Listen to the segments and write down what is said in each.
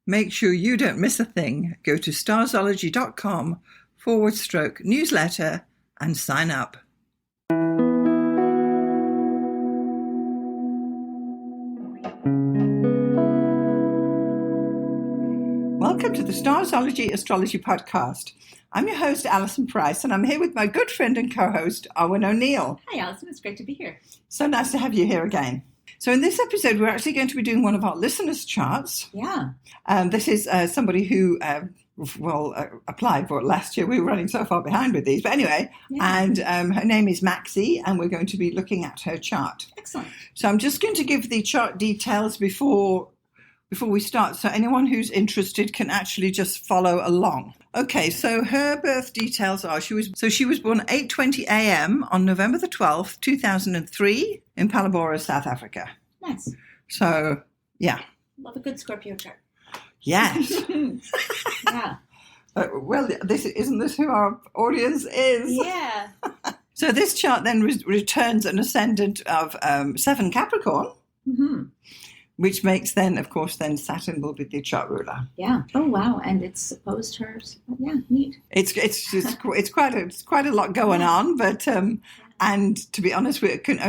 make sure you don't miss a thing. Go to starzology.com/newsletter and sign up. Welcome to the Starzology Astrology Podcast. I'm your host, Alison Price, and I'm here with my good friend and co-host, Arwynne O'Neill. Hi, Alison. It's great to be here. So nice to have you here again. So in this episode, we're actually going to be doing one of our listeners' charts. Yeah. This is somebody who, applied for it last year. We were running so far behind with these. But anyway, and her name is Maxie, and we're going to be looking at her chart. Excellent. So I'm just going to give the chart details before we start, so anyone who's interested can actually just follow along. Okay, so her birth details are, she was born at 8:20 a.m. on November the 12th, 2003 in Phalaborwa, South Africa. Nice. So, yeah. Love a good Scorpio chart. Yes. Yeah. Isn't this who our audience is? Yeah. So this chart then returns an ascendant of 7 Capricorn. Mm-hmm. Which makes then, of course, Saturn will be the chart ruler. Yeah. Oh wow! And it's opposed to hers. Yeah, neat. It's quite a lot going on, but and to be honest, we can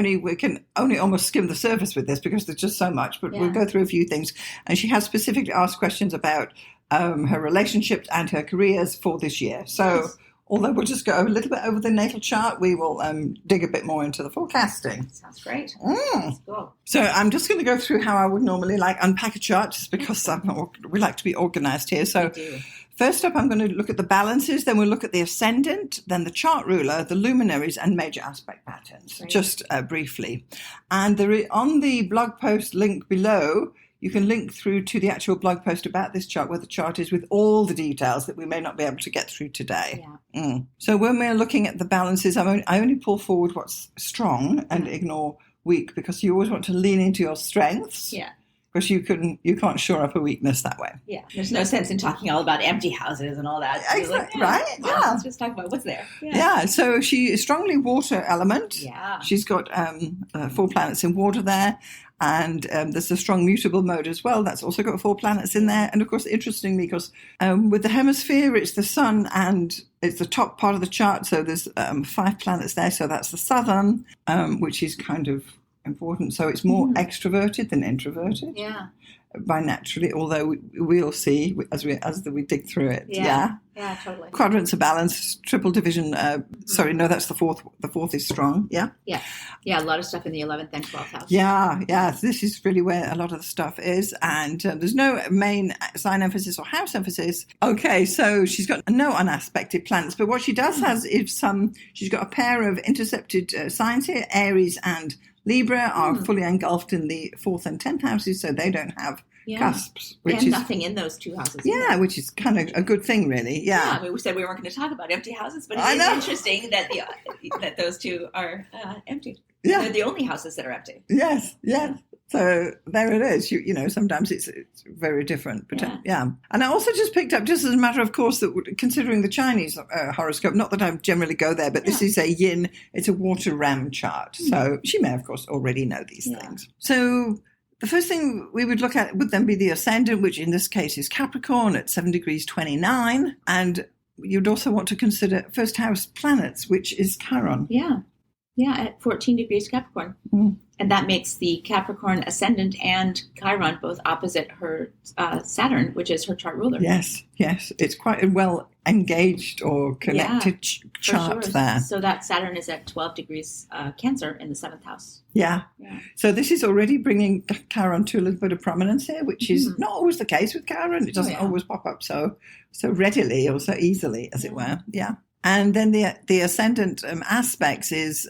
only almost skim the surface with this because there's just so much. But we'll go through a few things, and she has specifically asked questions about her relationships and her careers for this year. So. Yes. Although we'll just go a little bit over the natal chart, we will dig a bit more into the forecasting. Sounds great. That's cool. So I'm just going to go through how I would normally unpack a chart, just because we like to be organized here. So first up, I'm going to look at the balances, then we'll look at the ascendant, then the chart ruler, the luminaries, and major aspect patterns, just briefly. And on the blog post link below, you can link through to the actual blog post about this chart, where the chart is with all the details that we may not be able to get through today. Yeah. So when we're looking at the balances, I only pull forward what's strong and ignore weak, because you always want to lean into your strengths. Yeah. Because you can't shore up a weakness that way. Yeah, there's no sense in talking all about empty houses and all that. Exactly, right? Yeah. Let's just talk about what's there. Yeah, so she is strongly water element. Yeah. She's got 4 planets in water there. And there's a strong mutable mode as well. That's also got 4 planets in there. And of course, interestingly, because with the hemisphere, it's the sun and it's the top part of the chart. So there's 5 planets there. So that's the southern, which is kind of important. So it's more extroverted than introverted. Yeah. By naturally, although we'll see as we dig through it. Yeah, totally. Quadrants are balanced, triple division. Sorry, no, that's the fourth. The fourth is strong. Yeah. A lot of stuff in the 11th and 12th house. Yeah. This is really where a lot of the stuff is, and there's no main sign emphasis or house emphasis. Okay, so she's got no unaspected planets, but what she does has is she's got a pair of intercepted signs here. Aries and Libra are fully engulfed in the 4th and 10th houses, so they don't have cusps. Which is nothing in those 2 houses. Yeah, which is kind of a good thing, really. Yeah. We said we weren't going to talk about empty houses, but it is interesting that that those 2 are empty. Yeah. They're the only houses that are empty. Yes. So there it is. You know, sometimes it's very different. But And I also just picked up, just as a matter of course, that considering the Chinese horoscope, not that I generally go there, but this is a yin, it's a water ram chart. So she may, of course, already know these things. So the first thing we would look at would then be the ascendant, which in this case is Capricorn at 7 degrees 29. And you'd also want to consider first house planets, which is Chiron. Yeah, at 14 degrees Capricorn. And that makes the Capricorn ascendant and Chiron both opposite her Saturn, which is her chart ruler. Yes. It's quite a well engaged or connected chart there. So that Saturn is at 12 degrees Cancer in the 7th house. Yeah. So this is already bringing Chiron to a little bit of prominence here, which is not always the case with Chiron. It doesn't always pop up so readily or so easily, as it were. Yeah. And then the ascendant aspects is,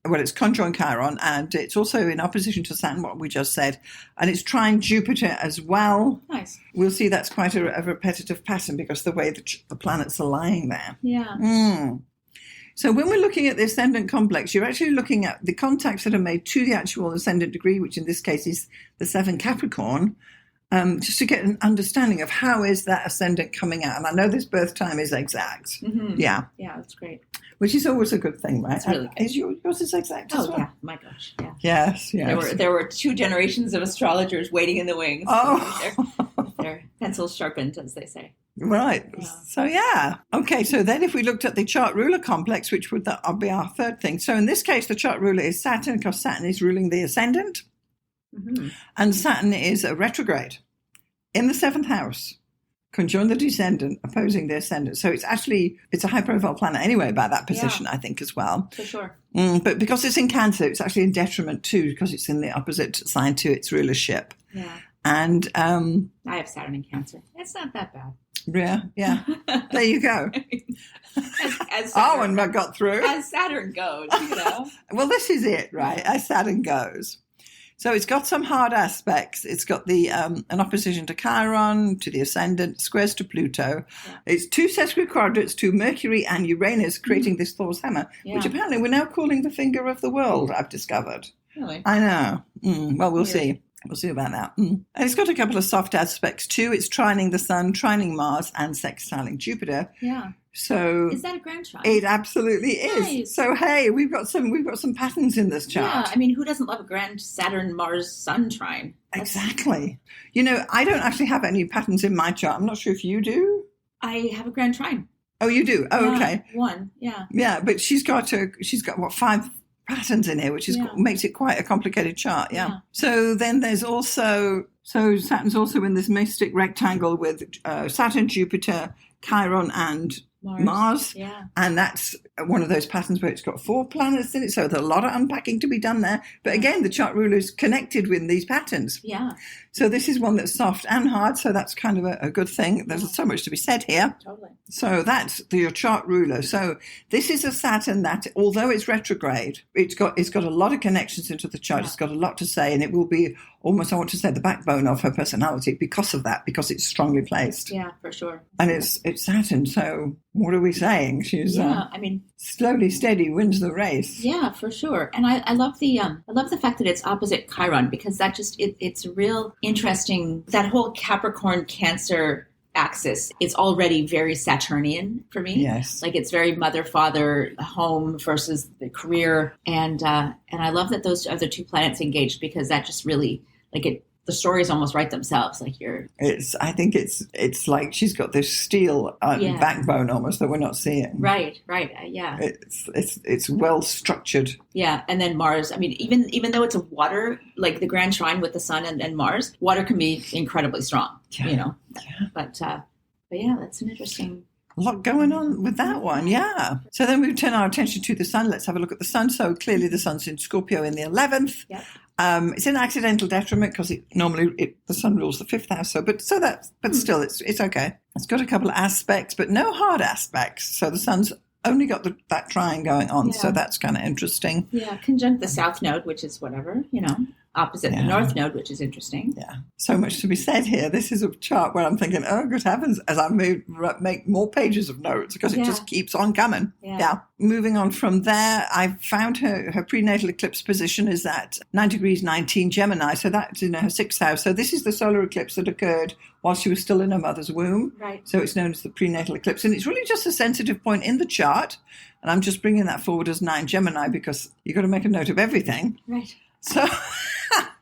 it's conjoined Chiron, and it's also in opposition to Saturn, what we just said. And it's trine Jupiter as well. Nice. We'll see that's quite a repetitive pattern because the way the planets are lying there. Yeah. So when we're looking at the ascendant complex, you're actually looking at the contacts that are made to the actual ascendant degree, which in this case is the 7 Capricorn, just to get an understanding of how is that ascendant coming out. And I know this birth time is exact. Mm-hmm. Yeah, that's great. Which is always a good thing, right? It's really good. Is yours is exact as well? Yeah, my gosh, yeah. Yes. There were 2 generations of astrologers waiting in the wings. Oh. their pencils sharpened, as they say. Right. Yeah. So, yeah. Okay. So then if we looked at the chart ruler complex, which would be our third thing. So in this case, the chart ruler is Saturn, because Saturn is ruling the ascendant. Mm-hmm. And Saturn is a retrograde in the 7th house, conjoined the descendant, opposing the ascendant. So it's a high-profile planet anyway by that position, I think, as well. For sure. But because it's in Cancer, it's actually in detriment too, because it's in the opposite sign to its rulership. Yeah. And I have Saturn in Cancer. It's not that bad. Yeah. There you go. As Saturn, I got through. As Saturn goes, Well, this is it, right? As Saturn goes. So it's got some hard aspects. It's got the an opposition to Chiron, to the ascendant, squares to Pluto. Yeah. It's 2 sesquiquadrats to Mercury and Uranus, creating this Thor's hammer, which apparently we're now calling the finger of the world, I've discovered. Really? I know. Well, we'll see. We'll see about that. And it's got a couple of soft aspects too. It's trining the Sun, trining Mars, and sextiling Jupiter. Yeah. So is that a grand trine? It absolutely is. Nice. So hey, we've got some patterns in this chart. Yeah, I mean, who doesn't love a grand Saturn Mars Sun trine? Exactly. I don't actually have any patterns in my chart. I'm not sure if you do. I have a grand trine. Oh, you do. Oh, yeah, okay. One. Yeah. Yeah, but she's got what, 5 patterns in here, which is makes it quite a complicated chart. Yeah. So then there's also Saturn's also in this mystic rectangle with Saturn, Jupiter, Chiron, and Mars. Yeah. And that's one of those patterns where it's got 4 planets in it. So there's a lot of unpacking to be done there. But again, the chart ruler is connected with these patterns. Yeah. So this is one that's soft and hard. So that's kind of a good thing. There's so much to be said here. Totally. So that's your chart ruler. So this is a Saturn that, although it's retrograde, it's got a lot of connections into the chart. Yeah. It's got a lot to say, and it will be almost, I want to say, the backbone of her personality because of that, because it's strongly placed. Yeah, for sure. And it's Saturn. So what are we saying? She's slowly steady wins the race. Yeah, for sure. And I love the fact that it's opposite Chiron, because that just it's real interesting. That whole Capricorn Cancer axis, it's already very Saturnian for me. Yes. Like it's very mother, father, home versus the career. And I love that those other 2 planets engaged, because that just really, the stories almost write themselves. I think it's like she's got this steel backbone almost that we're not seeing. Right. Yeah. It's well structured. Yeah. And then Mars, I mean, even though it's a water, like the grand trine with the Sun and Mars, water can be incredibly strong, Yeah. But yeah, that's an interesting. A lot going on with that one, yeah. So then we turn our attention to the Sun. Let's have a look at the Sun. So clearly the Sun's in Scorpio in the 11th. Yep. It's an accidental detriment because the Sun rules the 5th house. But still, it's okay. It's got a couple of aspects, but no hard aspects. So the Sun's only got that trine going on. So that's kind of interesting. Yeah, conjunct the South Node, which is whatever, opposite the North Node, which is interesting. Yeah, so much to be said here. This is a chart where I'm thinking, oh, good heavens, as I make more pages of notes, because it just keeps on coming. Yeah. Moving on from there, I found her prenatal eclipse position is at 9 degrees 19 Gemini, so that's in her 6th house. So this is the solar eclipse that occurred while she was still in her mother's womb. Right. So it's known as the prenatal eclipse, and it's really just a sensitive point in the chart. And I'm just bringing that forward as 9 Gemini because you've got to make a note of everything. Right. So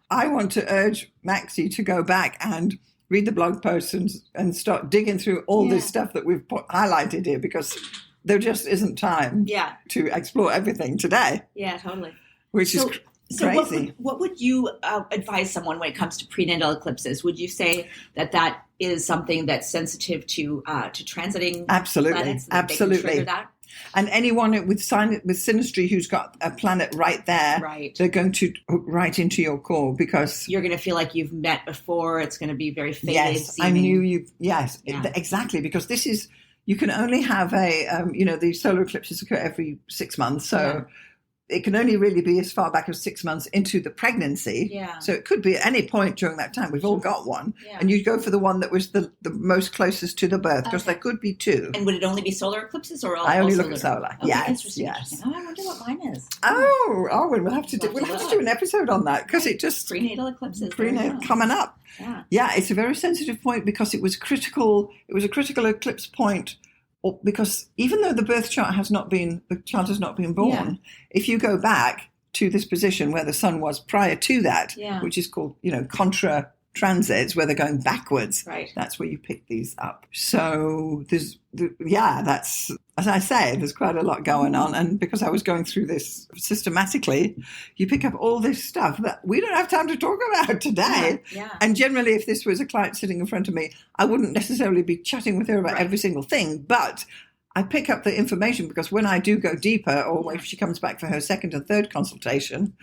I want to urge Maxie to go back and read the blog posts and start digging through all this stuff that we've highlighted here, because there just isn't time to explore everything today. Yeah, totally. Which is crazy. What would you advise someone when it comes to prenatal eclipses? Would you say that is something that's sensitive to transiting planets? Absolutely. They can trigger that? And anyone with synastry who's got a planet right there, they're going to hook right into your core, because you're going to feel like you've met before. It's going to be very faded. Yes, seeming. I knew you. Yes, exactly. Because this is, you can only have the solar eclipses occur every 6 months. So it can only really be as far back as 6 months into the pregnancy. Yeah. So it could be at any point during that time. We've all got one. Yeah. And you go for the one that was the most closest to the birth, because there could be 2. And would it only be solar eclipses or all? I only look at solar. Okay, Yes. Oh, I wonder what mine is. Oh, Arwynne, we'll have to do an episode on that, because it just prenatal eclipses coming up. Yeah, it's a very sensitive point, because it was critical. It was a critical eclipse point. Because even though the child has not been born, if you go back to this position where the Sun was prior to that, which is called, contra transits where they're going backwards. Right. That's where you pick these up. So that's, as I say, there's quite a lot going on. And because I was going through this systematically, you pick up all this stuff that we don't have time to talk about today. Yeah. And generally, if this was a client sitting in front of me, I wouldn't necessarily be chatting with her about every single thing. But I pick up the information because when I do go deeper, or when she comes back for her second and third consultation,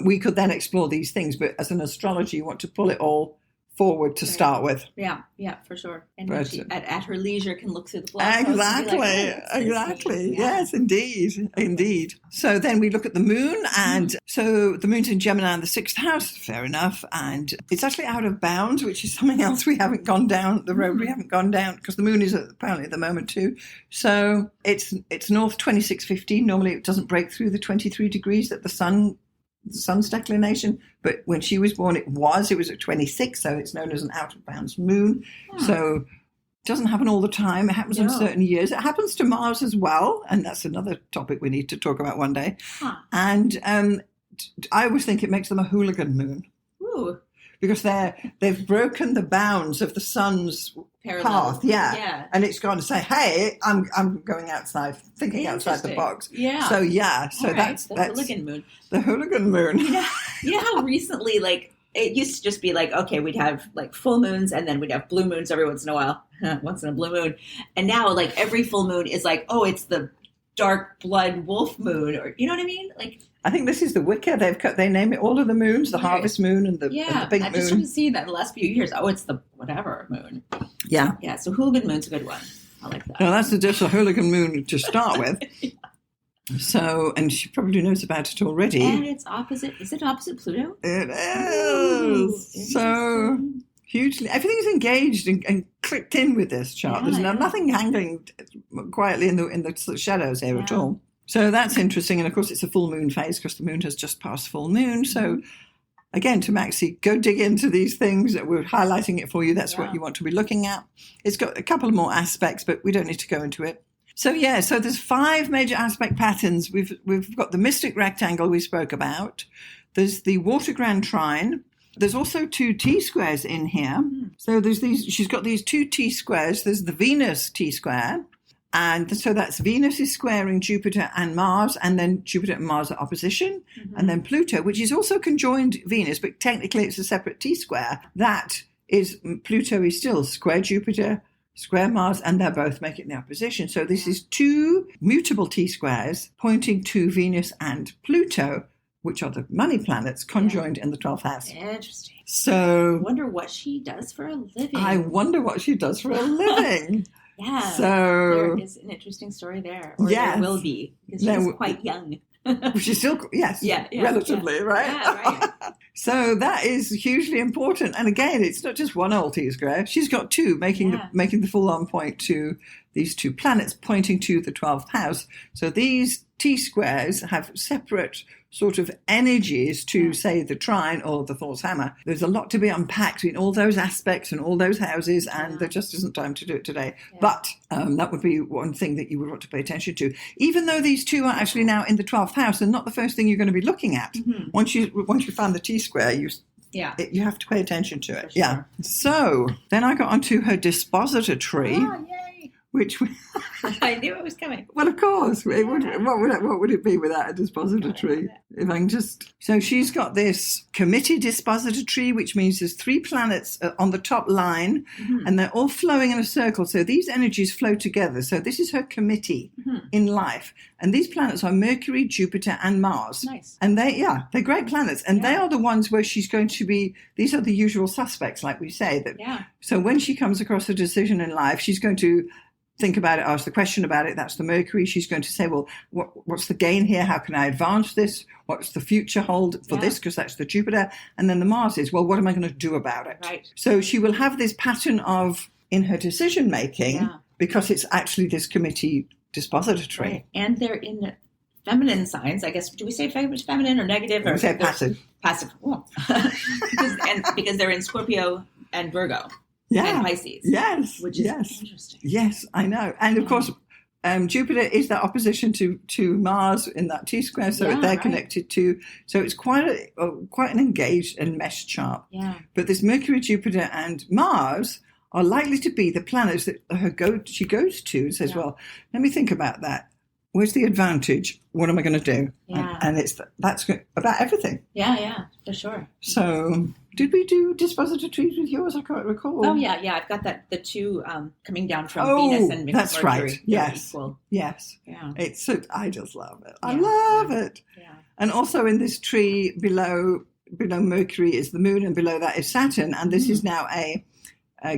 we could then explore these things. But as an astrologer, you want to pull it all forward to start with. Yeah, for sure. And then she, at her leisure, can look through the blog posts Exactly, and be like, exactly. Yes, indeed. So then we look at the moon, and so the moon's in Gemini in the 6th house, fair enough, and it's actually out of bounds, which is something else we haven't gone down, the road we haven't gone down, because the moon is apparently at the moment too. So it's north 2615. Normally it doesn't break through the 23 degrees that the sun's declination, but when she was born, it was at 26, so it's known as an out of bounds moon. So it doesn't happen all the time. It happens in certain years. It happens to Mars as well, and that's another topic we need to talk about one day. And I always think it makes them a hooligan moon. Ooh. Because they've broken the bounds of the sun's path, and it's gone to say, "Hey, I'm going outside, thinking outside the box." Yeah. So that's the hooligan moon. The hooligan moon. You know how recently, like, it used to just be like, okay, we'd have like full moons, and then we'd have blue moons every once in a while, once in a blue moon, and now like every full moon is like, oh, it's the dark blood wolf moon, or you know what I mean, like. I think this is the Wicca. They name it all of the moons, the harvest moon and the pink moon. I've just started seeing that in the last few years. Oh, it's the whatever moon. Yeah. Yeah, so hooligan moon's a good one. I like that. No, that's just a hooligan moon to start with. So, and she probably knows about it already. And it's opposite. Is it opposite Pluto? It is. So hugely, everything's engaged and clicked in with this chart. There's nothing hanging quietly in the shadows here at all. So that's interesting. And of course, it's a full moon phase because the moon has just passed full moon. So again, to Maxie, go dig into these things. We're highlighting it for you. That's what you want to be looking at. It's got a couple more aspects, but we don't need to go into it. So so there's 5 major aspect patterns. We've got the mystic rectangle we spoke about. There's the water grand trine. There's also 2 T-squares in here. So she's got these 2 T-squares. There's the Venus T-square. And so that's Venus is squaring Jupiter and Mars, and then Jupiter and Mars are opposition. And then Pluto, which is also conjoined Venus, but technically it's a separate T-square. That is, Pluto is still square Jupiter, square Mars, and they're both making the opposition. So this is 2 mutable T-squares pointing to Venus and Pluto, which are the money planets conjoined in the 12th house. Interesting. So I wonder what she does for a living. Yeah, so there is an interesting story there. Or there will be, because she's quite young. She's still, relatively, right? Yeah, right. So that is hugely important. And again, it's not just one old T-square. She's got 2, making the full-on point to these 2 planets pointing to the 12th house. So these T-squares have separate sort of energies to, say, the trine or the Thor's hammer. There's a lot to be unpacked in all those aspects and all those houses, and there just isn't time to do it today. Yeah. But that would be one thing that you would want to pay attention to. Even though these 2 are actually now in the 12th house, and not the first thing you're going to be looking at. Once you find the T-square, you have to pay attention to it. Sure. Yeah. So then I got onto her dispositor tree. Oh, yay. Which I knew it was coming. Well, of course. What would it be without a dispositor tree? If I can so she's got this committee dispositor tree, which means there's 3 planets on the top line, and they're all flowing in a circle. So these energies flow together. So this is her committee in life, and these planets are Mercury, Jupiter, and Mars. Nice. And they're great planets, and they are the ones where she's going to be. These are the usual suspects, like we say. So when she comes across a decision in life, she's going to think about it, ask the question about it. That's the Mercury. She's going to say, well, what's the gain here? How can I advance this? What's the future hold for this? Because that's the Jupiter. And then the Mars is, well, what am I going to do about it? Right. So she will have this pattern of, in her decision making, because it's actually this committee dispositor tree. Right. And they're in feminine signs, I guess. Do we say feminine or negative? Or we say passive. Passive. Oh. because they're in Scorpio and Virgo. Yeah. And Pisces. Yes. Which is interesting. Yes, I know. And of course, Jupiter is that opposition to Mars in that T-square, so they're right. connected to. So it's quite an engaged and meshed chart. Yeah. But this Mercury, Jupiter, and Mars are likely to be the planets that she goes to and says, well, let me think about that. Where's the advantage? What am I going to do? Yeah. And that's about everything. Yeah, for sure. So did we do dispositor trees with yours? I can't recall. Oh, yeah. I've got the two coming down from Venus and Mercury. That's right. Yes. Equal. Yes. Yeah. I just love it. I love it. Yeah. And also in this tree below Mercury is the moon, and below that is Saturn. And this is now a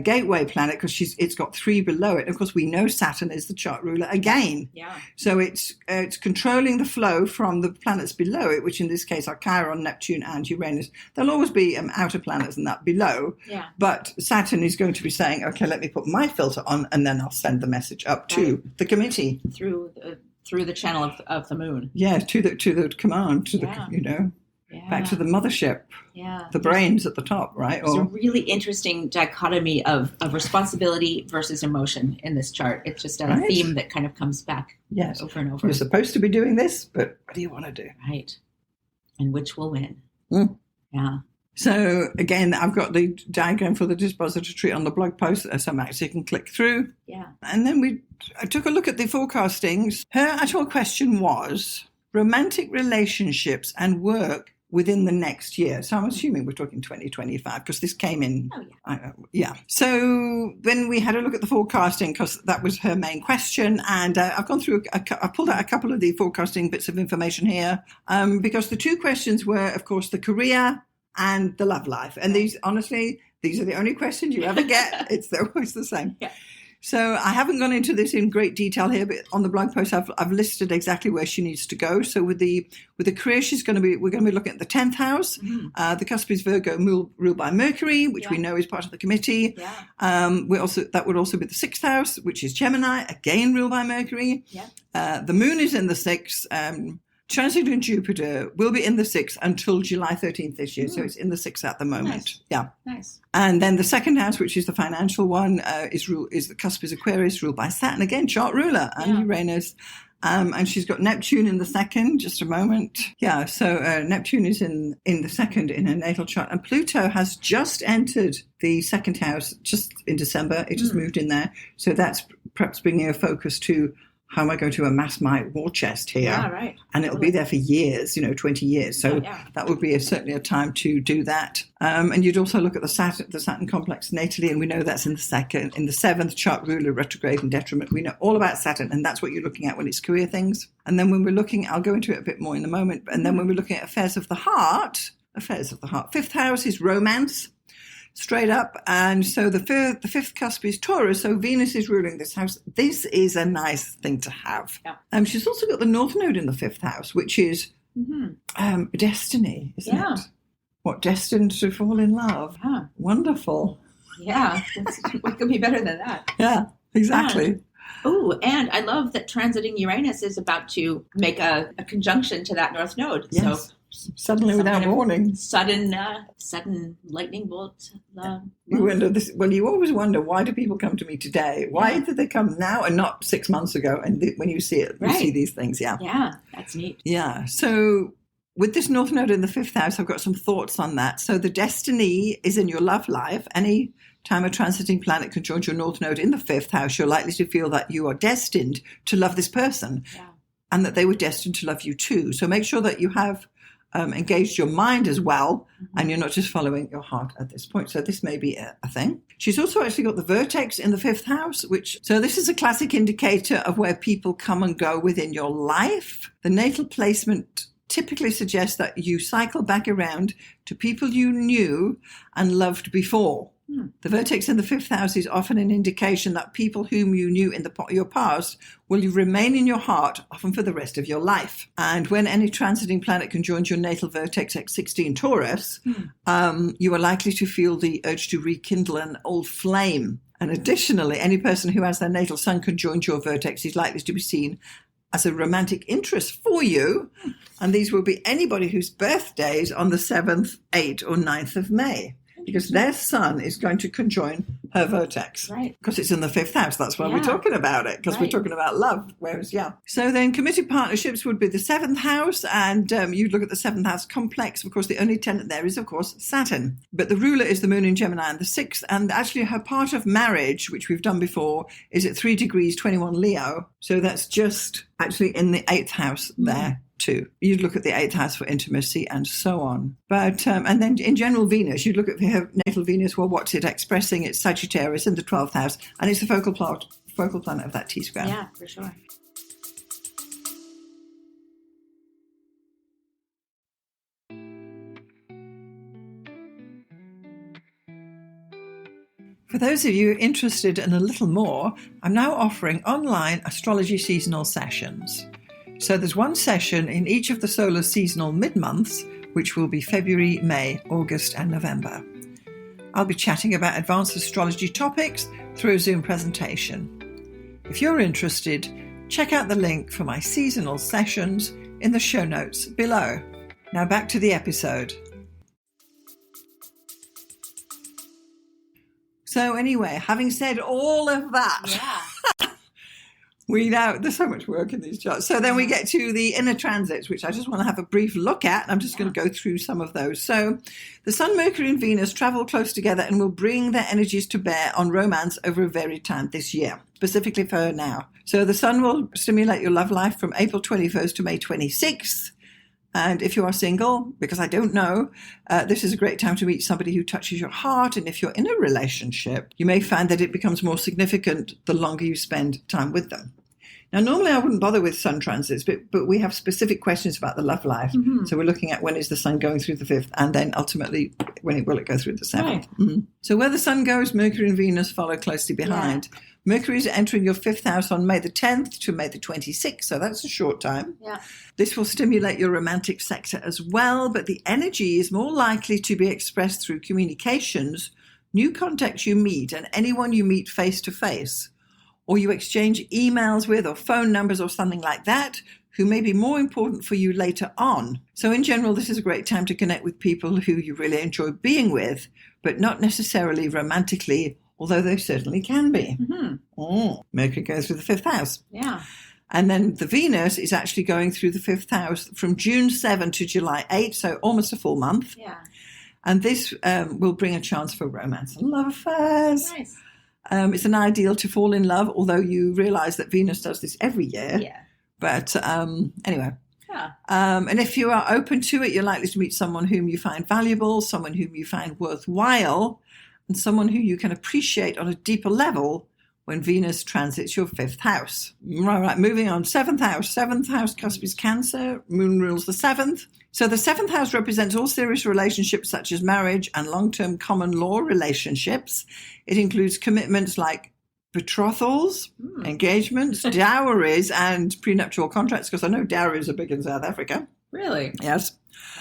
gateway planet because it's got 3 below it. Of course, we know Saturn is the chart ruler again. Yeah. So it's controlling the flow from the planets below it, which in this case are Chiron, Neptune, and Uranus. There'll always be outer planets and that below. Yeah. But Saturn is going to be saying, okay, let me put my filter on, and then I'll send the message up to the committee through the channel of the moon. Yeah, to the command, back to the mothership. Yeah. The brains at the top, right? It's a really interesting dichotomy of responsibility versus emotion in this chart. It's just a theme that kind of comes back over and over. You're supposed to be doing this, but what do you want to do? Right. And which will win. Mm. Yeah. So again, I've got the diagram for the dispositor tree on the blog post, so Maxie can click through. Yeah. And then I took a look at the forecastings. Her actual question was romantic relationships and work within the next year. So I'm assuming we're talking 2025 because this came in. Oh, yeah. So then we had a look at the forecasting because that was her main question. And I've gone through, I pulled out a couple of the forecasting bits of information here because the two questions were, of course, the career and the love life. And these are the only questions you ever get. They're always the same. Yeah. So I haven't gone into this in great detail here, but on the blog post I've listed exactly where she needs to go. So with the career, we're going to be looking at the 10th house. Mm-hmm. The cusp is Virgo, ruled by Mercury, which we know is part of the committee. Yeah. That would also be the 6th house, which is Gemini, again ruled by Mercury. Yeah. The moon is in the 6th. Transiting Jupiter will be in the 6th until July 13th this year. So it's in the 6th at the moment. Nice. Yeah. Nice. And then the 2nd house, which is the financial one, is the cusp is Aquarius, ruled by Saturn, again, chart ruler, and Uranus. And she's got Neptune in the 2nd, just a moment. Yeah, so Neptune is in the 2nd in her natal chart. And Pluto has just entered the 2nd house just in December. It just moved in there. So that's perhaps bringing a focus to how am I going to amass my war chest here? Yeah, right. And it'll be there for years, 20 years. So that would be certainly a time to do that. And you'd also look at the Saturn complex natally, and we know that's in the 2nd, in the 7th, chart ruler, retrograde and detriment. We know all about Saturn, and that's what you're looking at when it's career things. And then when we're looking, I'll go into it a bit more in a moment, and then when we're looking at affairs of the heart, 5th house is romance. Straight up. And so the 5th cusp is Taurus. So Venus is ruling this house. This is a nice thing to have. Yeah. She's also got the North Node in the 5th house, which is destiny, isn't it? What, destined to fall in love? Yeah. Wonderful. Yeah. What could be better than that? Yeah, exactly. And I love that transiting Uranus is about to make a conjunction to that North Node. Yes. So suddenly without warning. Sudden lightning bolt. You wonder this. Well, you always wonder, why do people come to me today? Why did they come now and not 6 months ago? And when you see it, you see these things. Yeah. Yeah, that's neat. Yeah. So with this North Node in the 5th house, I've got some thoughts on that. So the destiny is in your love life. Any time a transiting planet conjoins your North Node in the 5th house, you're likely to feel that you are destined to love this person and that they were destined to love you too. So make sure that you have engaged your mind as well, and you're not just following your heart at this point. So this may be a thing. She's also actually got the vertex in the 5th house, so this is a classic indicator of where people come and go within your life. The natal placement typically suggests that you cycle back around to people you knew and loved before. The vertex in the 5th house is often an indication that people whom you knew in your past will remain in your heart, often for the rest of your life. And when any transiting planet conjoins your natal vertex at 16 Taurus, you are likely to feel the urge to rekindle an old flame. And additionally, any person who has their natal sun conjoined your vertex is likely to be seen as a romantic interest for you. And these will be anybody whose birthday is on the 7th, 8th, or 9th of May. Because their sun is going to conjoin her vertex. Right. Because it's in the 5th house. That's why we're talking about it, because we're talking about love. Whereas, So then committed partnerships would be the 7th house, and you'd look at the 7th house complex. Of course, the only tenant there is, of course, Saturn. But the ruler is the moon in Gemini and the 6th. And actually her part of marriage, which we've done before, is at 3 degrees 21 Leo. So that's just actually in the 8th house there. Too. You'd look at the 8th house for intimacy and so on. But, and then in general Venus, you'd look at her natal Venus, well, what's it expressing? It's Sagittarius in the 12th house, and it's the focal planet of that T-square. Yeah, for sure. For those of you interested in a little more, I'm now offering online astrology seasonal sessions. So there's one session in each of the solar seasonal mid-months, which will be February, May, August and November. I'll be chatting about advanced astrology topics through a Zoom presentation. If you're interested, check out the link for my seasonal sessions in the show notes below. Now back to the episode. So anyway, having said all of that, there's so much work in these charts. So then we get to the inner transits, which I just want to have a brief look at. I'm just going to go through some of those. So the Sun, Mercury and Venus travel close together and will bring their energies to bear on romance over a varied time this year, specifically for her now. So the Sun will stimulate your love life from April 21st to May 26th. And if you are single, because I don't know, this is a great time to meet somebody who touches your heart. And if you're in a relationship, you may find that it becomes more significant the longer you spend time with them. Now, normally I wouldn't bother with sun transits, but we have specific questions about the love life. Mm-hmm. So we're looking at when is the sun going through the 5th, and then ultimately will it go through the 7th. Right. Mm-hmm. So where the sun goes, Mercury and Venus follow closely behind. Yeah. Mercury is entering your 5th house on May the 10th to May the 26th, so that's a short time. Yeah. This will stimulate your romantic sector as well, but the energy is more likely to be expressed through communications, new contacts you meet, and anyone you meet face to face, or you exchange emails with or phone numbers or something like that, who may be more important for you later on. So in general, this is a great time to connect with people who you really enjoy being with, but not necessarily romantically, although they certainly can be. Mm-hmm. Mercury goes through the 5th house. Yeah. And then the Venus is actually going through the 5th house from June 7 to July 8, so almost a full month. Yeah. And this will bring a chance for romance and love affairs. Nice. It's an ideal to fall in love, although you realize that Venus does this every year. Yeah. But anyway. Yeah. And if you are open to it, you're likely to meet someone whom you find valuable, someone whom you find worthwhile, and someone who you can appreciate on a deeper level when Venus transits your 5th house. Right, moving on. 7th house. 7th house cusp is Cancer. Moon rules the 7th. So the 7th house represents all serious relationships such as marriage and long-term common law relationships. It includes commitments like betrothals, engagements, dowries, and prenuptial contracts, because I know dowries are big in South Africa. Really? Yes.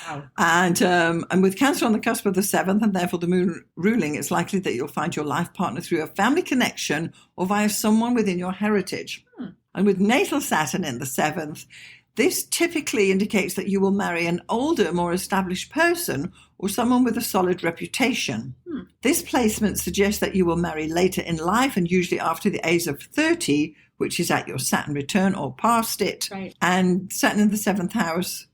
Wow. And with Cancer on the cusp of the 7th, and therefore the moon ruling, it's likely that you'll find your life partner through a family connection or via someone within your heritage. And with natal Saturn in the 7th, this typically indicates that you will marry an older, more established person or someone with a solid reputation. This placement suggests that you will marry later in life and usually after the age of 30, which is at your Saturn return or past it. Right. And Saturn in the 7th house,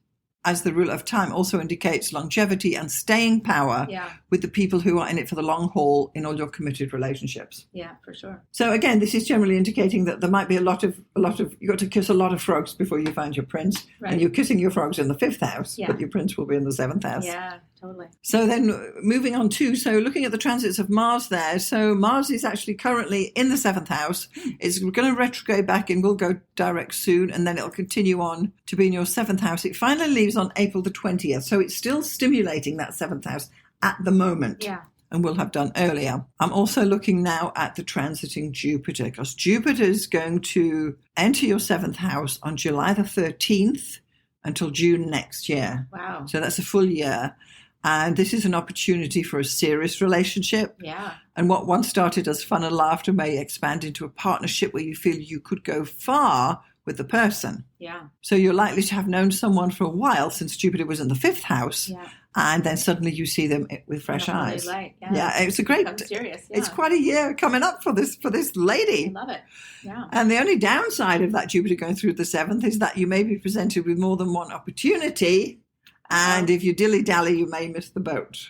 as the ruler of time, also indicates longevity and staying power with the people who are in it for the long haul in all your committed relationships. Yeah, for sure. So again, this is generally indicating that there might be a lot of you've got to kiss a lot of frogs before you find your prince. Right. And you're kissing your frogs in the 5th house, but your prince will be in the 7th house. Yeah, totally. So then moving on to, so looking at the transits of Mars there. So Mars is actually currently in the 7th house. It's going to retrograde back and will go direct soon, and then it'll continue on to be in your 7th house. It finally leaves on April the 20th. So it's still stimulating that 7th house at the moment. Yeah. And will have done earlier. I'm also looking now at the transiting Jupiter, because Jupiter is going to enter your 7th house on July the 13th until June next year. Wow. So that's a full year. And this is an opportunity for a serious relationship. Yeah. And what once started as fun and laughter may expand into a partnership where you feel you could go far with the person. Yeah. So you're likely to have known someone for a while since Jupiter was in the 5th house. Yeah. And then suddenly you see them with fresh eyes. Light. Yeah, it's a great. Serious. It's quite a year coming up for this lady. I love it. Yeah. And the only downside of that Jupiter going through the 7th is that you may be presented with more than one opportunity, and if you dilly-dally, you may miss the boat.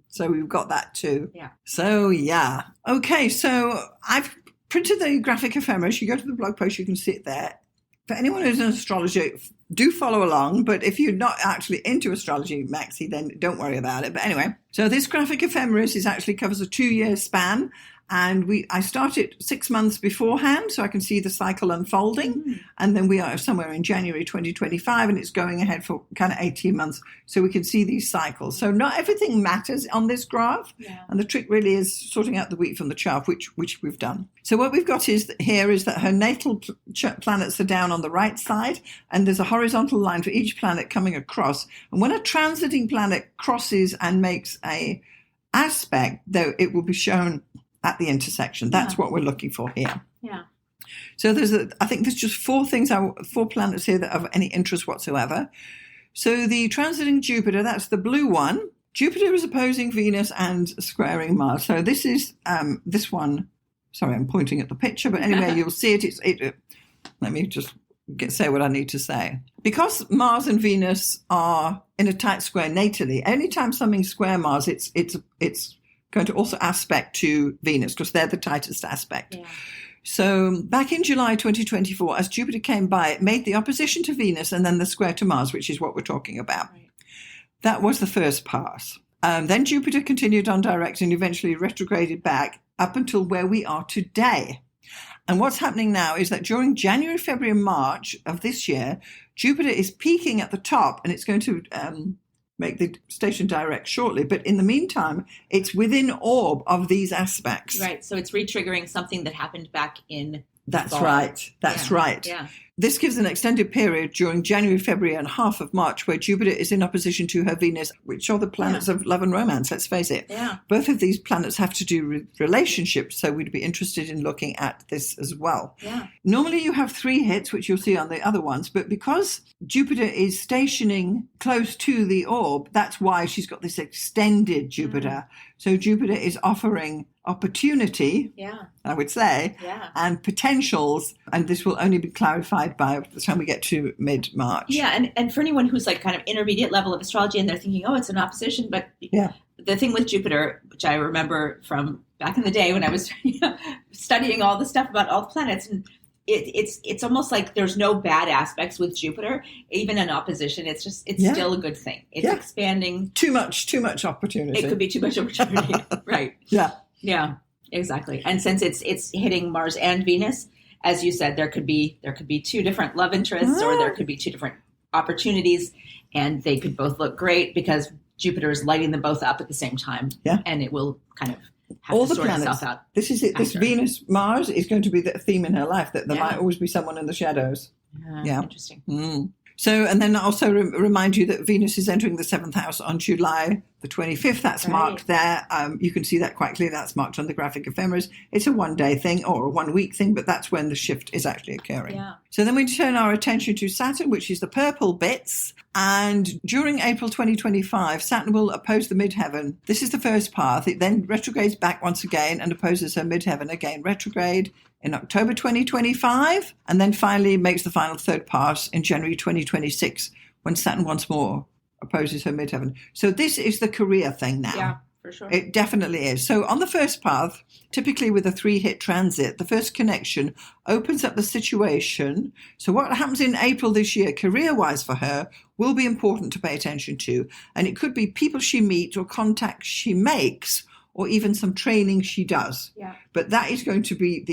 So we've got that too. Yeah. So, yeah. Okay, so I've printed the graphic ephemeris. You go to the blog post, you can see it there. For anyone who's an astrologer, do follow along. But if you're not actually into astrology, Maxie, then don't worry about it. But anyway, so this graphic ephemeris actually covers a 2-year span. And I started 6 months beforehand, so I can see the cycle unfolding. And then we are somewhere in January 2025, and it's going ahead for kind of 18 months, so we can see these cycles. So not everything matters on this graph, and the trick really is sorting out the wheat from the chaff, which we've done. So what we've got is that her natal planets are down on the right side, and there's a horizontal line for each planet coming across. And when a transiting planet crosses and makes a aspect, though, it will be shown at the intersection. That's what we're looking for here. Yeah. So I think there's just 4 planets here that are of any interest whatsoever. So the transiting Jupiter, that's the blue one. Jupiter is opposing Venus and squaring Mars. So this is this one. Sorry, I'm pointing at the picture, but anyway, you'll see it. Let me just say what I need to say. Because Mars and Venus are in a tight square natally, anytime something square Mars, it's going to also aspect to Venus because they're the tightest aspect. Yeah. So back in July 2024, as Jupiter came by, it made the opposition to Venus and then the square to Mars, which is what we're talking about. Right. That was the first pass. Then Jupiter continued on direct and eventually retrograded back up until where we are today. And what's happening now is that during January, February, and March of this year, Jupiter is peaking at the top, and it's going to make the station direct shortly. But in the meantime, it's within orb of these aspects. Right. So it's re-triggering something that happened back in That's fall. right. That's right. Yeah. This gives an extended period during January, February, and half of March where Jupiter is in opposition to her Venus, which are the planets of love and romance, let's face it. Yeah. Both of these planets have to do with relationships, so we'd be interested in looking at this as well. Yeah. Normally you have 3 hits, which you'll see on the other ones, but because Jupiter is stationing close to the orb, that's why she's got this extended Jupiter. So Jupiter is offering opportunity, I would say, and potentials, and this will only be clarified by the time we get to mid-March. Yeah, and for anyone who's like kind of intermediate level of astrology and they're thinking, oh, it's an opposition, but the thing with Jupiter, which I remember from back in the day when I was studying all the stuff about all the planets, and it's almost like there's no bad aspects with Jupiter, even in opposition. It's still a good thing. It's expanding. Too much opportunity. It could be too much opportunity, right? Yeah. Yeah, exactly. And since it's hitting Mars and Venus, as you said, there could be 2 different love interests, or there could be 2 different opportunities, and they could both look great because Jupiter is lighting them both up at the same time. Yeah, and it will kind of have all to the sort planets. itself out. This is it. This Venus Mars is going to be the theme in her life, that there might always be someone in the shadows. Interesting. So, and then also remind you that Venus is entering the 7th house on July the 25th. That's marked there. You can see that quite clearly. That's marked on the graphic ephemeris. It's a 1-day thing or a 1-week thing, but that's when the shift is actually occurring. Yeah. So then we turn our attention to Saturn, which is the purple bits. And during April 2025, Saturn will oppose the midheaven. This is the first path. It then retrogrades back once again and opposes her midheaven again, retrograde in October 2025, and then finally makes the final third pass in January 2026 when Saturn once more opposes her midheaven. So this is the career thing now. Yeah, for sure. It definitely is. So on the first path, typically with a 3-hit transit, the first connection opens up the situation. So what happens in April this year, career-wise for her, will be important to pay attention to. And it could be people she meets or contacts she makes, or even some training she does. Yeah. But that is going to be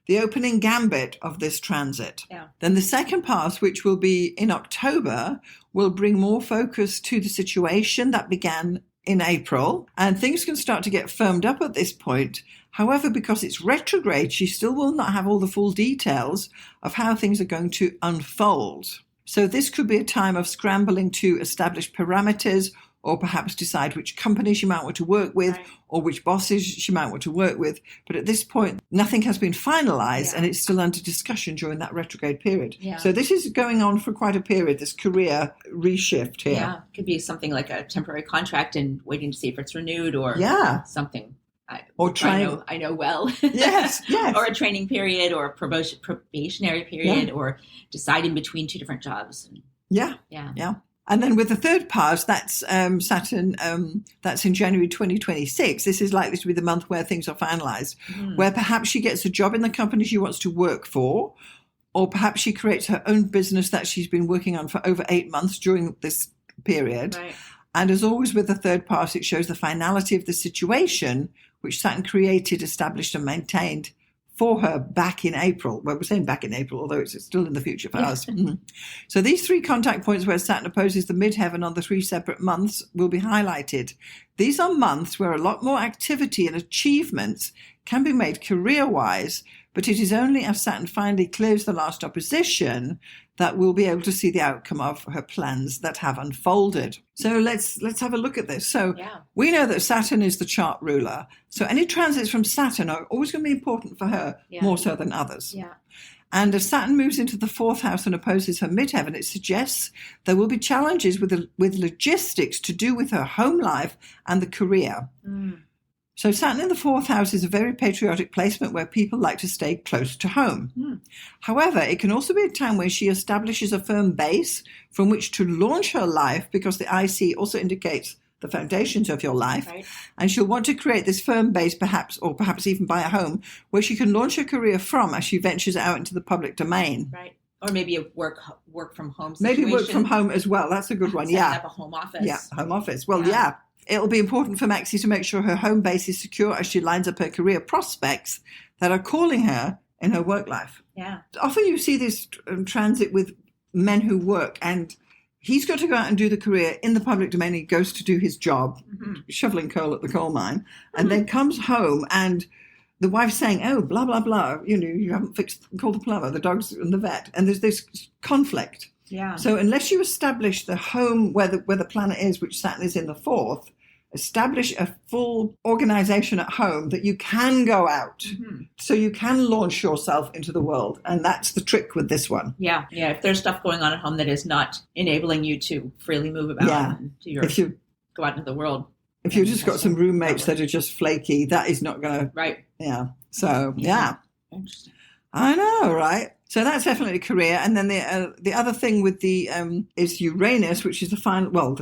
the opening gambit of this transit. Yeah. Then the second pass, which will be in October, will bring more focus to the situation that began in April. And things can start to get firmed up at this point. However, because it's retrograde, she still will not have all the full details of how things are going to unfold. So this could be a time of scrambling to establish parameters or perhaps decide which company she might want to work with, Right. or which bosses she might want to work with. But at this point, nothing has been finalized, and it's still under discussion during that retrograde period. Yeah. So this is going on for quite a period, this career reshift here. Yeah, could be something like a temporary contract and waiting to see if it's renewed, or something. I know well. Yes. Or a training period, or a probationary period, or deciding between two different jobs. Yeah. And then with the third part, that's Saturn, that's in January 2026. This is likely to be the month where things are finalized, where perhaps she gets a job in the company she wants to work for, or perhaps she creates her own business that she's been working on for over 8 months during this period. Right. And as always with the third part, it shows the finality of the situation, which Saturn created, established, and maintained for her back in April. Well, we're saying back in April, although it's still in the future for us. So these 3 contact points where Saturn opposes the midheaven on the 3 separate months will be highlighted. These are months where a lot more activity and achievements can be made career-wise, but it is only as Saturn finally clears the last opposition that we'll be able to see the outcome of her plans that have unfolded. So let's have a look at this. So we know that Saturn is the chart ruler. So any transits from Saturn are always going to be important for her, more so than others. Yeah. And as Saturn moves into the 4th house and opposes her midheaven, it suggests there will be challenges with logistics to do with her home life and the career. So Saturn in the 4th house is a very patriotic placement where people like to stay close to home. However, it can also be a time when she establishes a firm base from which to launch her life, because the IC also indicates the foundations of your life. Right. And she'll want to create this firm base, perhaps even buy a home where she can launch her career from as she ventures out into the public domain. Right. Or maybe a work from home situation. Maybe work from home as well. That's a good one. Set up a home office. Yeah, home office. Well, It'll be important for Maxie to make sure her home base is secure as she lines up her career prospects that are calling her in her work life. Yeah. Often you see this transit with men who work, and he's got to go out and do the career in the public domain. He goes to do his job, shoveling coal at the coal mine, and then comes home and the wife's saying, oh, blah, blah, blah, you haven't called the plumber, the dogs and the vet. And there's this conflict. Yeah. So unless you establish the home where the planet is, which Saturn is in the 4th, establish a full organization at home that you can go out, so you can launch yourself into the world. And that's the trick with this one. Yeah. If there's stuff going on at home that is not enabling you to freely move about and go out into the world. If you've just got some roommates that are just flaky, that is not going to... Right. Yeah. So, yeah. Interesting. I know, right? So that's definitely a career. And then the other thing with the is Uranus, which is the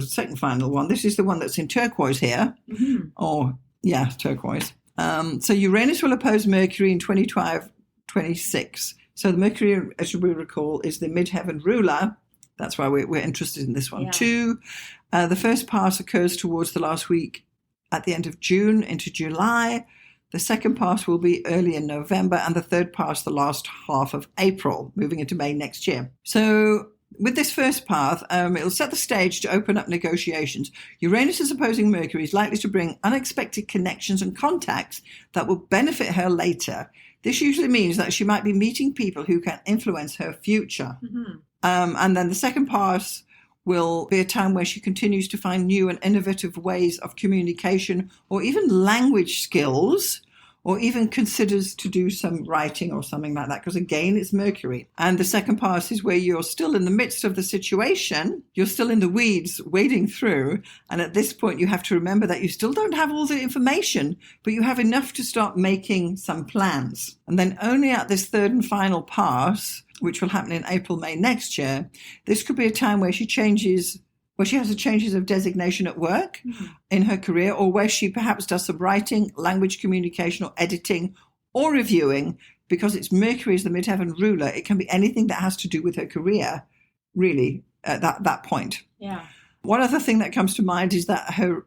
second final one. This is the one that's in turquoise here. Turquoise. So Uranus will oppose Mercury in 2025-26. So the Mercury, as we recall, is the midheaven ruler. That's why we're interested in this one too. The first pass occurs towards the last week at the end of June into July. The second pass will be early in November, and the third pass the last half of April, moving into May next year. So with this first path, it'll set the stage to open up negotiations. Uranus is opposing Mercury is likely to bring unexpected connections and contacts that will benefit her later. This usually means that she might be meeting people who can influence her future. And then the second pass will be a time where she continues to find new and innovative ways of communication, or even language skills, or even considers to do some writing or something like that, because again, it's Mercury. And the second pass is where you're still in the midst of the situation, you're still in the weeds wading through, and at this point you have to remember that you still don't have all the information, but you have enough to start making some plans. And then only at this third and final pass, which will happen in April, May next year, this could be a time where she has a changes of designation at work in her career, or where she perhaps does some writing, language communication, or editing, or reviewing. Because it's Mercury is the midheaven ruler, it can be anything that has to do with her career, really, at that point. Yeah. One other thing that comes to mind is that her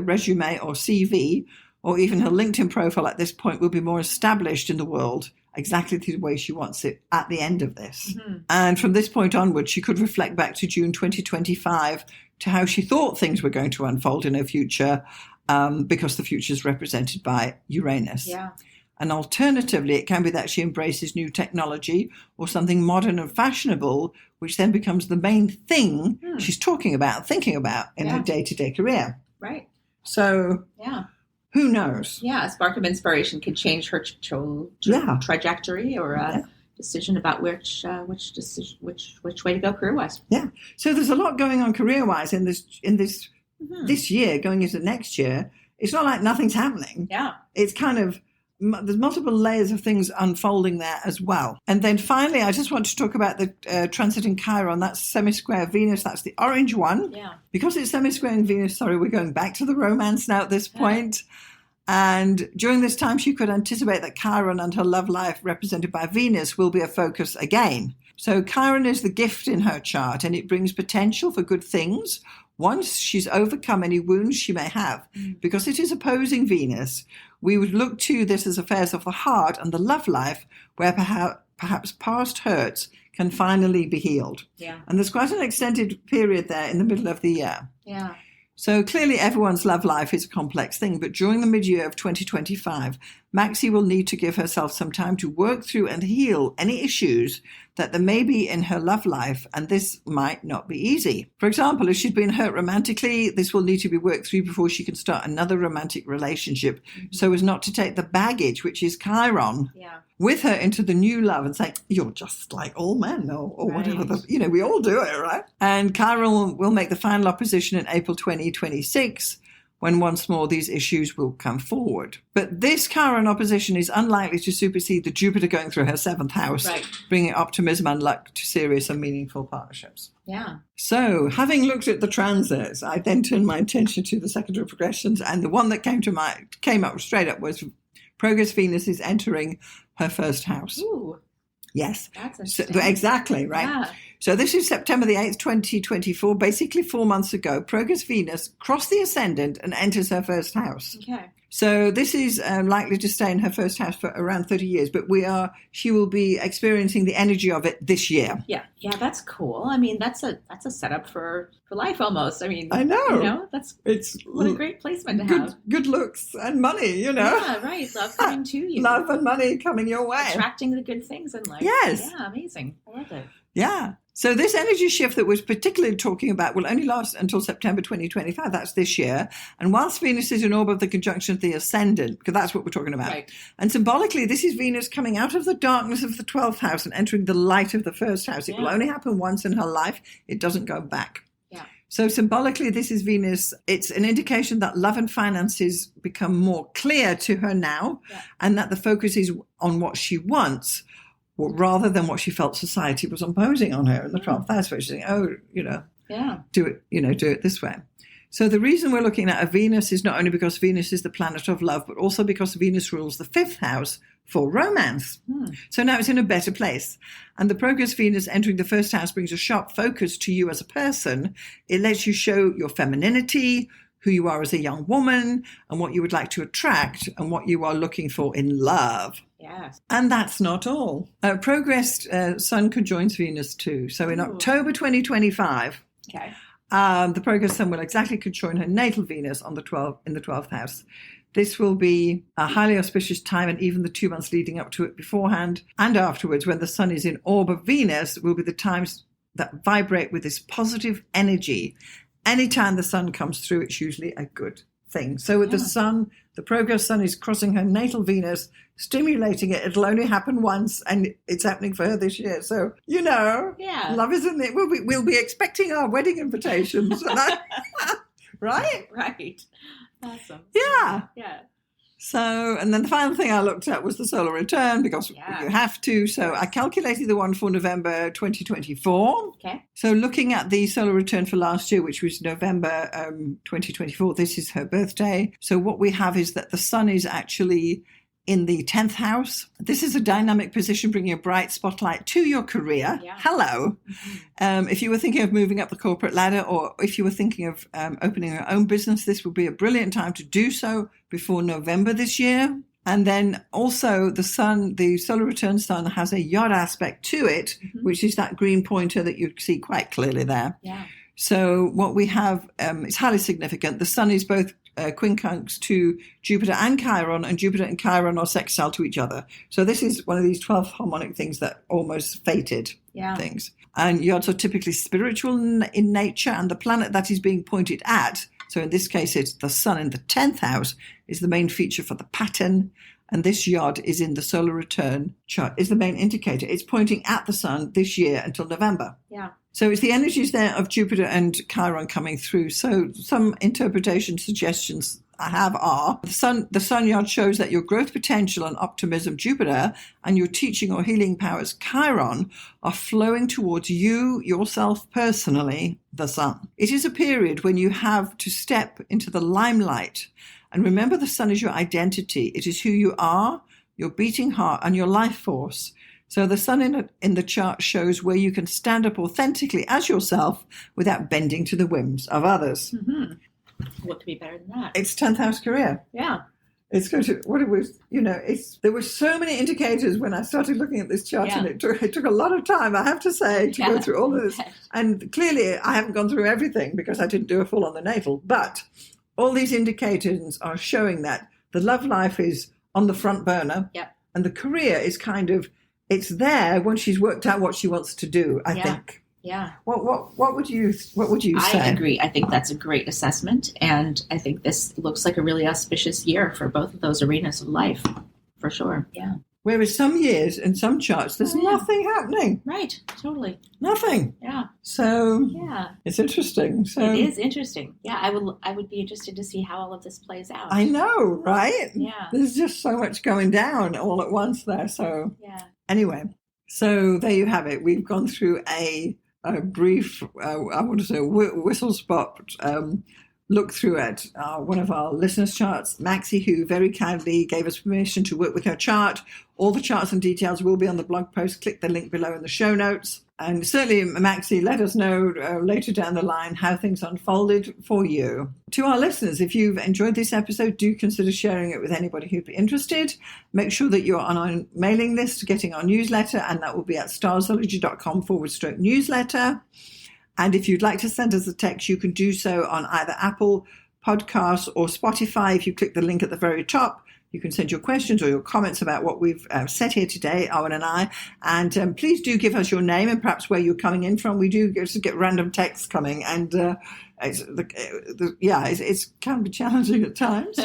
resume or CV, or even her LinkedIn profile at this point, will be more established in the world, exactly the way she wants it at the end of this. And from this point onward, she could reflect back to June 2025 to how she thought things were going to unfold in her future, because the future is represented by Uranus. Yeah. And alternatively, it can be that she embraces new technology or something modern and fashionable, which then becomes the main thing she's talking about, thinking about in her day-to-day career. Right. So who knows? Yeah, a spark of inspiration can change her trajectory or decision about which way to go career-wise. Yeah. So there's a lot going on career-wise in this this year going into next year. It's not like nothing's happening. Yeah. It's kind of, there's multiple layers of things unfolding there as well. And then finally, I just want to talk about the transit in Chiron. That's semi-square Venus. That's the orange one. Yeah. Because it's semi-square in Venus, we're going back to the romance now at this point. And during this time, she could anticipate that Chiron and her love life, represented by Venus, will be a focus again. So Chiron is the gift in her chart, and it brings potential for good things once she's overcome any wounds she may have. Because it is opposing Venus, we would look to this as affairs of the heart and the love life, where perhaps past hurts can finally be healed. Yeah. And there's quite an extended period there in the middle of the year. Yeah. So clearly everyone's love life is a complex thing, but during the mid-year of 2025, Maxie will need to give herself some time to work through and heal any issues that there may be in her love life, and this might not be easy. For example, if she's been hurt romantically, this will need to be worked through before she can start another romantic relationship, so as not to take the baggage, which is Chiron, with her into the new love and say, you're just like all men, or whatever, we all do it, right? And Chiron will make the final opposition in April 2026, when once more these issues will come forward. But this Chiron opposition is unlikely to supersede the Jupiter going through her 7th house, bringing optimism and luck to serious and meaningful partnerships. Yeah. So, having looked at the transits, I then turned my attention to the secondary progressions, and the one that came up straight up was Progress Venus is entering her 1st house. Ooh. Yes. That's interesting. So, exactly, right? Yeah. So this is September the 8th, 2024, basically 4 months ago. Progress Venus crossed the ascendant and enters her 1st house. Okay. So this is likely to stay in her 1st house for around 30 years, but she will be experiencing the energy of it this year. Yeah. Yeah, that's cool. I mean, that's a setup for life almost. I mean, I know. What a great placement to have. Good looks and money, Yeah, right. Love coming to you. Love and money coming your way. Attracting the good things in life. Yes. Yeah, amazing. I love it. Yeah. So this energy shift that we're particularly talking about will only last until September 2025. That's this year. And whilst Venus is in orbit of the conjunction of the ascendant, because that's what we're talking about. Right. And symbolically, this is Venus coming out of the darkness of the 12th house and entering the light of the 1st house. It will only happen once in her life. It doesn't go back. Yeah. So symbolically, this is Venus. It's an indication that love and finances become more clear to her now, and that the focus is on what she wants, rather than what she felt society was imposing on her in the 12th house, where she's saying, do it this way. So the reason we're looking at a Venus is not only because Venus is the planet of love, but also because Venus rules the 5th house for romance. So now it's in a better place. And the Progress Venus entering the 1st house brings a sharp focus to you as a person. It lets you show your femininity, who you are as a young woman, and what you would like to attract, and what you are looking for in love. Yes. And that's not all. Progress Sun conjoins Venus too. So in October 2025, the Progress Sun will exactly conjoin her natal Venus in the 12th house. This will be a highly auspicious time, and even the 2 months leading up to it beforehand and afterwards, when the Sun is in orb of Venus, will be the times that vibrate with this positive energy. Anytime the Sun comes through, it's usually a good thing. So with the Sun, the Progress Sun is crossing her natal Venus, stimulating it. It'll only happen once, and it's happening for her this year. So, love is in it. We'll be expecting our wedding invitations. Right? Right. Awesome. Yeah. Yeah. So, and then the final thing I looked at was the solar return, because you have to. So I calculated the one for November 2024. Okay. So looking at the solar return for last year, which was November 2024, this is her birthday. So what we have is that the Sun is actually in the 10th house. This is a dynamic position, bringing a bright spotlight to your career. Yeah. Hello. If you were thinking of moving up the corporate ladder, or if you were thinking of opening your own business, this would be a brilliant time to do so before November this year. And then also the Sun, the solar return Sun, has a yod aspect to it, which is that green pointer that you see quite clearly there. Yeah. So what we have is highly significant. The Sun is both quincunx to Jupiter and Chiron, and Jupiter and Chiron are sextile to each other. So this is one of these 12 harmonic things that almost fated things. And yards are typically spiritual in nature, and the planet that is being pointed at, so in this case it's the sun in the 10th house, is the main feature for the pattern. And this yard is in the solar return chart, is the main indicator. It's pointing at the sun this year until November. Yeah. So it's the energies there of Jupiter and Chiron coming through. So some interpretation suggestions I have are the sun yard shows that your growth potential and optimism, Jupiter, and your teaching or healing powers, Chiron, are flowing towards you, yourself personally, the sun. It is a period when you have to step into the limelight. And remember, the sun is your identity. It is who you are, your beating heart, and your life force. So the sun in the chart shows where you can stand up authentically as yourself without bending to the whims of others. Mm-hmm. What could be better than that? It's 10th house career. Yeah. It's going to, what it was, there were so many indicators when I started looking at this chart, and it took a lot of time, I have to say, to go through all of this. And clearly I haven't gone through everything because I didn't do a full on the natal, but all these indicators are showing that the love life is on the front burner, and the career is kind of, it's there when she's worked out what she wants to do, I think. Yeah. What would you say? I agree. I think that's a great assessment, and I think this looks like a really auspicious year for both of those arenas of life, for sure. Yeah. Whereas some years and some charts, there's nothing happening. Right. Totally. Nothing. Yeah. So it's interesting. So it is interesting. Yeah, I would be interested to see how all of this plays out. I know, right? Yeah. There's just so much going down all at once there. So anyway, so there you have it. We've gone through a brief, I want to say, whistle spot look through at one of our listeners' charts, Maxie, who very kindly gave us permission to work with her chart. All the charts and details will be on the blog post. Click the link below in the show notes. And certainly, Maxie, let us know later down the line how things unfolded for you. To our listeners, if you've enjoyed this episode, do consider sharing it with anybody who'd be interested. Make sure that you're on our mailing list, getting our newsletter, and that will be at starzology.com/newsletter. And if you'd like to send us a text, you can do so on either Apple Podcasts or Spotify. If you click the link at the very top, you can send your questions or your comments about what we've said here today, Arwynne and I. And please do give us your name and perhaps where you're coming in from. We do get random texts coming, and it's can be challenging at times.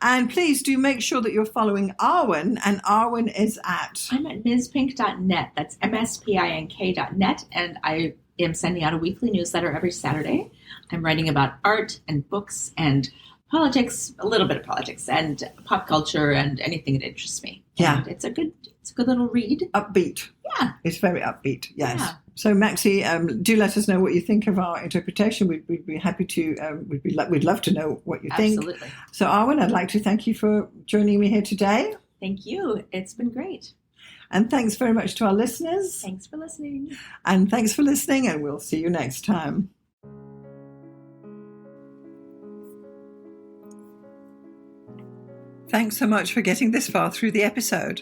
And please do make sure that you're following Arwynne, and Arwynne is at... I'm at mspink.net. That's mspink.net, and I am sending out a weekly newsletter every Saturday. I'm writing about art and books and politics, a little bit of politics, and pop culture and anything that interests me. Yeah. And it's a good little read. Upbeat. Yeah. It's very upbeat, yes. Yeah. So, Maxie, do let us know what you think of our interpretation. We'd be happy to, we'd love to know what you think. Absolutely. So, Arwynne, I'd like to thank you for joining me here today. Thank you. It's been great. And thanks very much to our listeners. Thanks for listening. And thanks for listening, and we'll see you next time. Thanks so much for getting this far through the episode.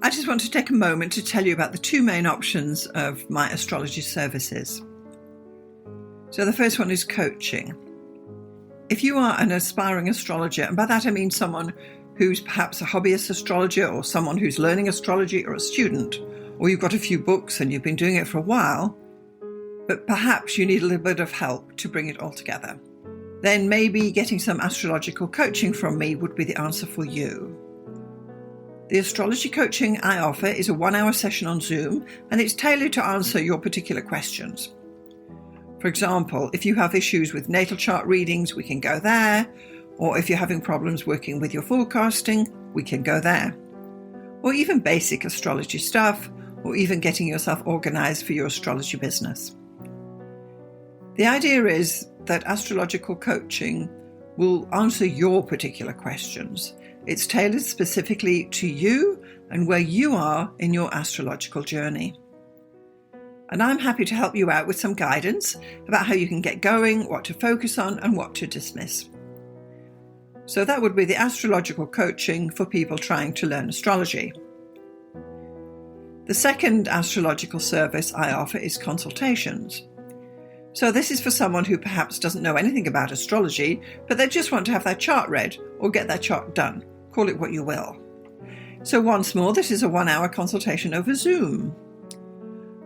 I just want to take a moment to tell you about the two main options of my astrology services. So the first one is coaching. If you are an aspiring astrologer, and by that I mean someone who's perhaps a hobbyist astrologer or someone who's learning astrology, or a student, or you've got a few books and you've been doing it for a while, but perhaps you need a little bit of help to bring it all together, then maybe getting some astrological coaching from me would be the answer for you. The astrology coaching I offer is a 1-hour session on Zoom, and it's tailored to answer your particular questions. For example, if you have issues with natal chart readings, we can go there. Or if you're having problems working with your forecasting, we can go there. Or even basic astrology stuff, or even getting yourself organized for your astrology business. The idea is that astrological coaching will answer your particular questions. It's tailored specifically to you and where you are in your astrological journey. And I'm happy to help you out with some guidance about how you can get going, what to focus on, and what to dismiss. So that would be the astrological coaching for people trying to learn astrology. The second astrological service I offer is consultations. So this is for someone who perhaps doesn't know anything about astrology, but they just want to have their chart read or get their chart done. Call it what you will. So once more, this is a 1-hour consultation over Zoom.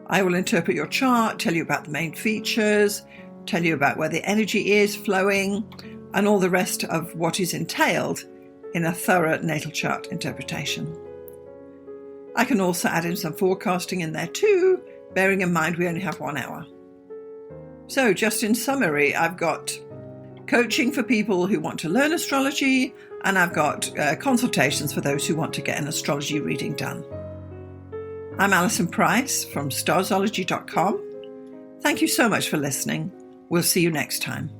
I will interpret your chart, tell you about the main features, tell you about where the energy is flowing, and all the rest of what is entailed in a thorough natal chart interpretation. I can also add in some forecasting in there too, bearing in mind we only have 1 hour. So just in summary, I've got coaching for people who want to learn astrology, and I've got consultations for those who want to get an astrology reading done. I'm Alison Price from Starzology.com. Thank you so much for listening. We'll see you next time.